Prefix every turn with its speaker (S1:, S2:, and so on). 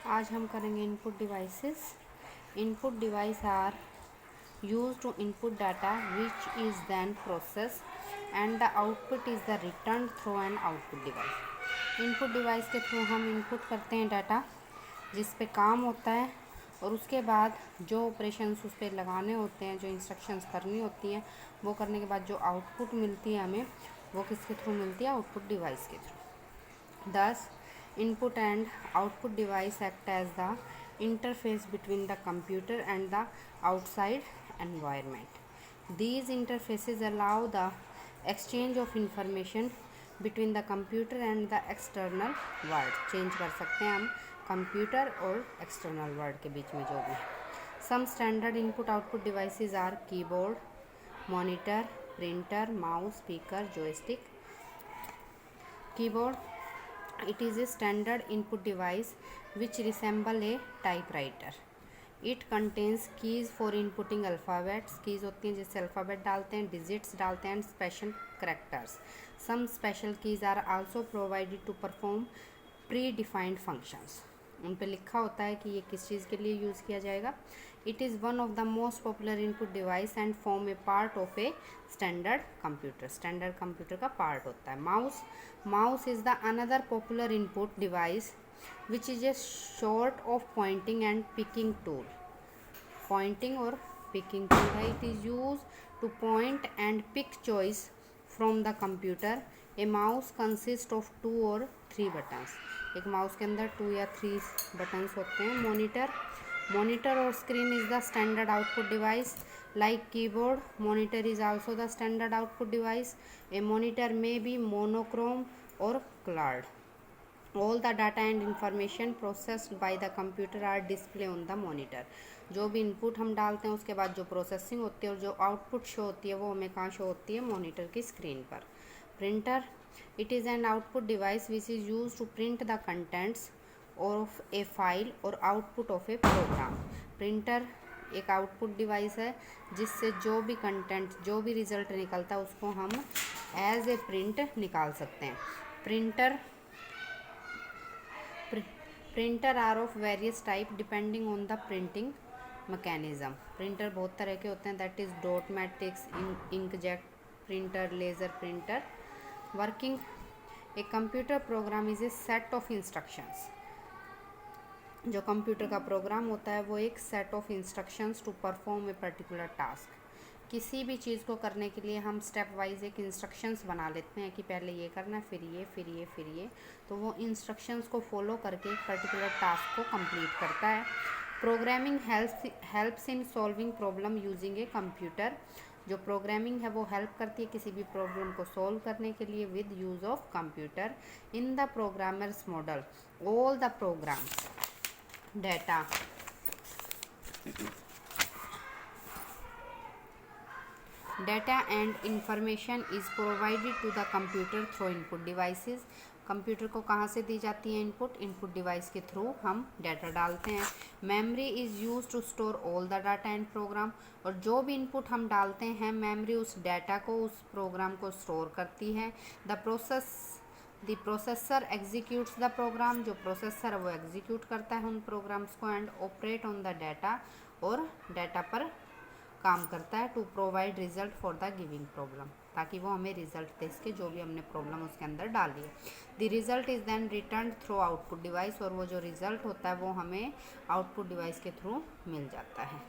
S1: आज हम करेंगे input devices. Input device are used to input data which is then processed and the output is the returned through an output device। Input device के through हम input करते हैं data जिस पे काम होता है और उसके बाद जो ऑपरेशंस उस पर लगाने होते हैं, जो इंस्ट्रक्शंस करनी होती हैं, वो करने के बाद जो आउटपुट मिलती है हमें, वो किसके थ्रू मिलती है? आउटपुट डिवाइस के through. Thus, input and output device act as the interface between the computer and the outside environment. These interfaces allow the exchange of information between the computer and the external world. Change कर सकते हैं हम computer और external world के बीच में जो भी। Some standard input output devices are keyboard, monitor, printer, mouse, speaker, joystick. Keyboard, it is a standard input device which resemble a typewriter. It contains keys for inputting alphabets. Keys होती हैं जिससे alphabet डालते हैं, digits डालते हैं, and special characters. Some special keys are also provided to perform predefined functions. उन पे लिखा होता है कि ये किस चीज़ के लिए यूज़ किया जाएगा। It is one of the most popular input device and form a part of a standard computer. Standard computer का part होता है। Mouse is the another popular input device which is a sort of pointing and picking tool. Pointing और picking tool है। It is used to point and pick choice from the computer. A mouse consists of 2 or 3 buttons. एक mouse के अंदर 2 या 3 buttons होते हैं। Monitor और screen is the standard output device like keyboard. Monitor is also the standard output device. A monitor may be monochrome or colored. All the data and information processed by the computer are displayed on the monitor. जो भी input हम डालते हैं उसके बाद जो processing होती है और जो आउटपुट शो होती है वो हमें कहाँ शो होती है? मॉनिटर की स्क्रीन पर। Printer, it is an output device which is used to print the contents of a file or output of a program. Printer एक आउटपुट डिवाइस है जिससे जो भी कंटेंट, जो भी रिजल्ट निकलता है उसको हम एज ए प्रिंट निकाल सकते हैं। Printer are of various type depending on the printing mechanism. Printer बहुत तरह के होते हैं, that is dot matrix, inkjet printer, laser printer. Working, a computer program is a set of instructions. जो computer का प्रोग्राम होता है वो एक set of instructions to perform a particular task. किसी भी चीज़ को करने के लिए हम स्टेप वाइज एक इंस्ट्रक्शंस बना लेते हैं कि पहले ये करना है, फिर ये, फिर ये, फिर ये। तो वो इंस्ट्रक्शंस को फॉलो करके एक पर्टिकुलर टास्क को कंप्लीट करता है। Programming helps in solving problem using a computer. जो प्रोग्रामिंग है वो हेल्प करती है किसी भी प्रॉब्लम को सॉल्व करने के लिए with use of computer. In the programmers model all the programs data and information is provided to the computer through input devices. कंप्यूटर को कहाँ से दी जाती है इनपुट डिवाइस के थ्रू हम डाटा डालते हैं। Memory is use to store all the data and program. और जो भी इनपुट हम डालते हैं मेमोरी उस डाटा को, उस प्रोग्राम को स्टोर करती है। The processor executes the program. जो प्रोसेसर है वो एग्जीक्यूट करता है उन प्रोग्राम्स को and operate on the data, और डाटा पर काम करता है to provide result for the giving problem, ताकि वो हमें रिजल्ट दे इसके जो भी हमने प्रॉब्लम उसके अंदर डाली है। The result is then return through output device. और वो जो रिज़ल्ट होता है वो हमें आउटपुट डिवाइस के थ्रू मिल जाता है।